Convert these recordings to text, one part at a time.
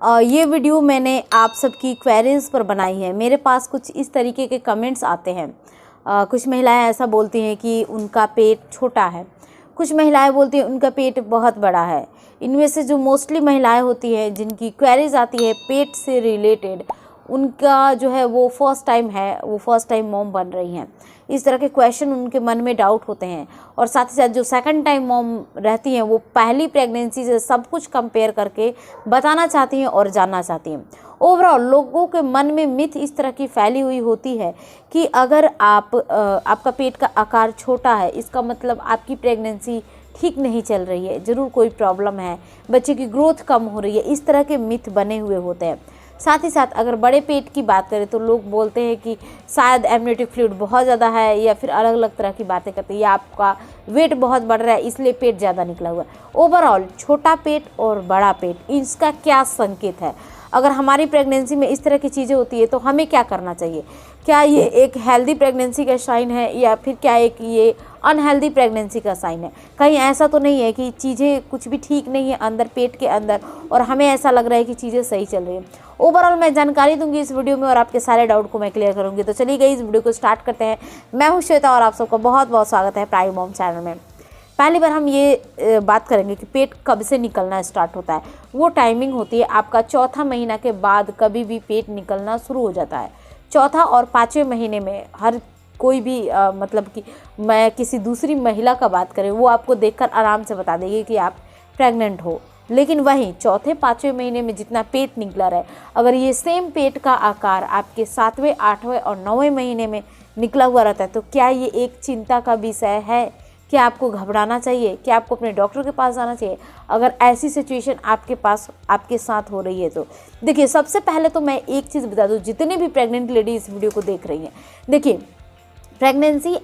ये वीडियो मैंने आप सबकी क्वेरीज़ पर बनाई है। मेरे पास कुछ इस तरीके के कमेंट्स आते हैं। कुछ महिलाएं ऐसा बोलती हैं कि उनका पेट छोटा है, कुछ महिलाएं बोलती हैं उनका पेट बहुत बड़ा है। इनमें से जो मोस्टली महिलाएं होती हैं जिनकी क्वेरीज आती है पेट से रिलेटेड, उनका जो है वो फर्स्ट टाइम मॉम बन रही हैं। इस तरह के क्वेश्चन उनके मन में डाउट होते हैं। और साथ ही साथ जो सेकंड टाइम मॉम रहती हैं वो पहली प्रेगनेंसी से सब कुछ कंपेयर करके बताना चाहती हैं और जानना चाहती हैं। ओवरऑल लोगों के मन में मिथ इस तरह की फैली हुई होती है कि अगर आपका पेट का आकार छोटा है, इसका मतलब आपकी प्रेगनेंसी ठीक नहीं चल रही है, ज़रूर कोई प्रॉब्लम है, बच्चे की ग्रोथ कम हो रही है। इस तरह के मिथ बने हुए होते हैं। साथ ही साथ अगर बड़े पेट की बात करें तो लोग बोलते हैं कि शायद एमनियोटिक फ्लूइड बहुत ज़्यादा है, या फिर अलग अलग तरह की बातें करते हैं, या आपका वेट बहुत बढ़ रहा है इसलिए पेट ज़्यादा निकला हुआ है। ओवरऑल छोटा पेट और बड़ा पेट, इसका क्या संकेत है? अगर हमारी प्रेगनेंसी में इस तरह की चीज़ें होती है तो हमें क्या करना चाहिए? क्या ये एक हेल्दी प्रेगनेंसी का साइन है, या फिर क्या एक ये अनहेल्दी प्रेगनेंसी का साइन है? कहीं ऐसा तो नहीं है कि चीज़ें कुछ भी ठीक नहीं है अंदर पेट के अंदर और हमें ऐसा लग रहा है कि चीज़ें सही चल रही हैं? ओवरऑल मैं जानकारी दूंगी इस वीडियो में और आपके सारे डाउट को मैं क्लियर करूंगी। तो चलिए गई इस वीडियो को स्टार्ट करते हैं। मैं हूं श्वेता और आप सबका बहुत बहुत स्वागत है प्राइम मॉम चैनल में। पहली बार हम ये बात करेंगे कि पेट कब से निकलना स्टार्ट होता है। वो टाइमिंग होती है आपका चौथा महीना के बाद कभी भी पेट निकलना शुरू हो जाता है। चौथा और पाँचवें महीने में हर कोई भी मतलब कि मैं किसी दूसरी महिला का बात करें वो आपको देखकर आराम से बता देगी कि आप प्रेग्नेंट हो। लेकिन वहीं चौथे पाँचवें महीने में जितना पेट निकला रहे, अगर ये सेम पेट का आकार आपके सातवें आठवें और नौवें महीने में निकला हुआ रहता है तो क्या ये एक चिंता का विषय है? क्या आपको घबराना चाहिए? क्या आपको अपने डॉक्टर के पास जाना चाहिए अगर ऐसी सिचुएशन आपके साथ हो रही है? तो देखिए, सबसे पहले तो मैं एक चीज़ बता दूं, जितने भी प्रेग्नेंट लेडी इस वीडियो को देख रही हैं, देखिए प्रेगनेंसी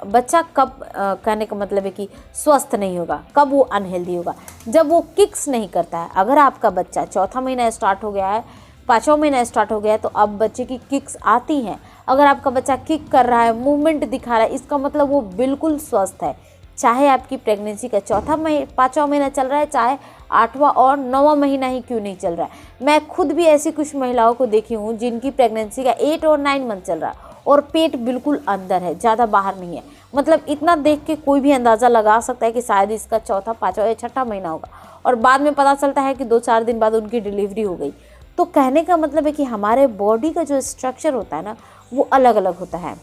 बच्चा कब कहने का मतलब है कि स्वस्थ नहीं होगा, कब वो अनहेल्दी होगा, जब वो किक्स नहीं करता है। अगर आपका बच्चा चौथा महीना स्टार्ट हो गया है, पाँचवा महीना स्टार्ट हो गया है, तो अब बच्चे की किक्स आती हैं। अगर आपका बच्चा किक कर रहा है, मूवमेंट दिखा रहा है, इसका मतलब वो बिल्कुल स्वस्थ है। चाहे आपकी प्रेगनेंसी का पाँचवा महीना चल रहा है, चाहे आठवां और नौवां महीना ही क्यों नहीं चल रहा है। मैं खुद भी ऐसी कुछ महिलाओं को देखी हूँ जिनकी प्रेगनेंसी का 8 और 9 मंथ चल रहा है और पेट बिल्कुल अंदर है, ज़्यादा बाहर नहीं है। मतलब इतना देख के कोई भी अंदाज़ा लगा सकता है कि शायद इसका चौथा पाँचवा या छठा महीना होगा, और बाद में पता चलता है कि 2-4 दिन बाद उनकी डिलीवरी हो गई। तो कहने का मतलब है कि हमारे बॉडी का जो स्ट्रक्चर होता है ना, वो अलग अलग होता है।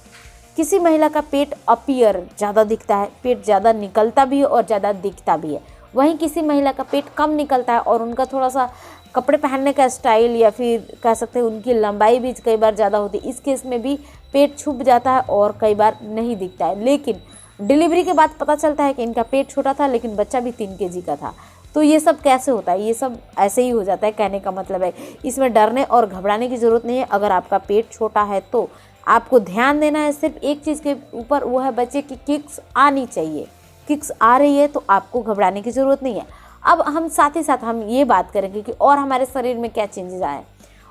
किसी महिला का पेट अपीयर ज़्यादा दिखता है, पेट ज़्यादा निकलता भी है और ज़्यादा दिखता भी है। वहीं किसी महिला का पेट कम निकलता है और उनका थोड़ा सा कपड़े पहनने का स्टाइल या फिर कह सकते हैं उनकी लंबाई भी कई बार ज़्यादा होती है। इस केस में भी पेट छुप जाता है और कई बार नहीं दिखता है। लेकिन डिलीवरी के बाद पता चलता है कि इनका पेट छोटा था लेकिन बच्चा भी 3 kg का था। तो ये सब कैसे होता है? ये सब ऐसे ही हो जाता है, कहने का मतलब है। इसमें डरने और घबराने की ज़रूरत नहीं है। अगर आपका पेट छोटा है तो आपको ध्यान देना है सिर्फ एक चीज़ के ऊपर, वो है बच्चे की किक्स आनी चाहिए। किक्स आ रही है तो आपको घबराने की ज़रूरत नहीं है। अब हम साथ ही साथ हम ये बात करेंगे कि और हमारे शरीर में क्या चेंजेस आए।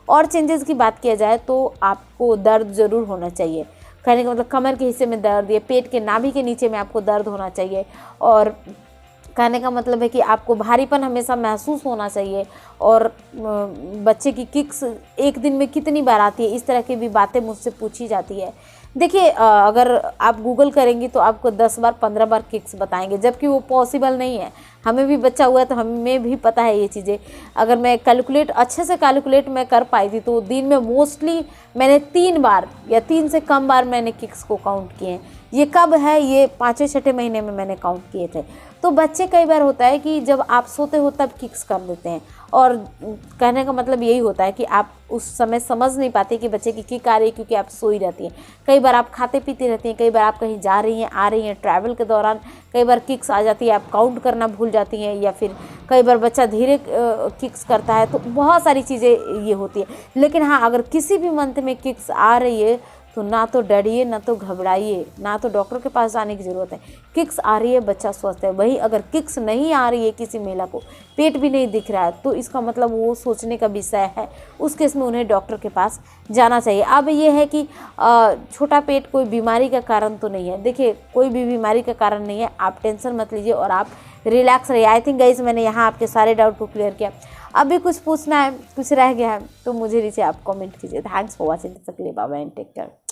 और चेंजेस की बात किया जाए तो आपको दर्द ज़रूर होना चाहिए। कहने का मतलब कमर के हिस्से में दर्द या पेट के नाभि के नीचे में आपको दर्द होना चाहिए, और कहने का मतलब है कि आपको भारीपन हमेशा महसूस होना चाहिए। और बच्चे की किक्स एक दिन में कितनी बार आती है, इस तरह की भी बातें मुझसे पूछी जाती है। देखिए, अगर आप गूगल करेंगी तो आपको 10 बार 15 बार किक्स बताएंगे, जबकि वो पॉसिबल नहीं है। हमें भी बच्चा हुआ तो हमें भी पता है ये चीज़ें। अगर मैं अच्छे से कैलकुलेट मैं कर पाई थी तो दिन में मोस्टली मैंने 3 बार या 3 से कम बार मैंने किक्स को काउंट किए हैं। ये कब है? ये 5वें-6ठे महीने में मैंने काउंट किए थे। तो बच्चे कई बार होता है कि जब आप सोते हो तब किक्स कर देते हैं, और कहने का मतलब यही होता है कि आप उस समय समझ नहीं पाते कि बच्चे की किक आ रही है, क्योंकि आप सोई रहती हैं। कई बार आप खाते पीते रहती हैं, कई बार आप कहीं जा रही हैं आ रही हैं ट्रैवल के दौरान, कई बार किक्स आ जाती है, आप काउंट करना भूल जाती हैं, या फिर कई बार बच्चा धीरे किक्स करता है। तो बहुत सारी चीज़ें ये होती है। लेकिन हाँ, अगर किसी भी मंथ में किक्स आ रही है तो ना तो डरिए, ना तो घबराइए, ना तो डॉक्टर के पास जाने की ज़रूरत है। किक्स आ रही है, बच्चा स्वस्थ है। वहीं अगर किक्स नहीं आ रही है, किसी महिला को पेट भी नहीं दिख रहा है, तो इसका मतलब वो सोचने का विषय है। उस केस में उन्हें डॉक्टर के पास जाना चाहिए। अब ये है कि छोटा पेट कोई बीमारी का कारण तो नहीं है। देखिए, कोई भी बीमारी का कारण नहीं है। आप टेंशन मत लीजिए और आप रिलैक्स रहिए। आई थिंक गाइस मैंने यहाँ आपके सारे डाउट को क्लियर किया। अभी कुछ पूछना है, कुछ रह गया है तो मुझे नीचे आप कमेंट कीजिए। Thanks for watching, bye bye and take care.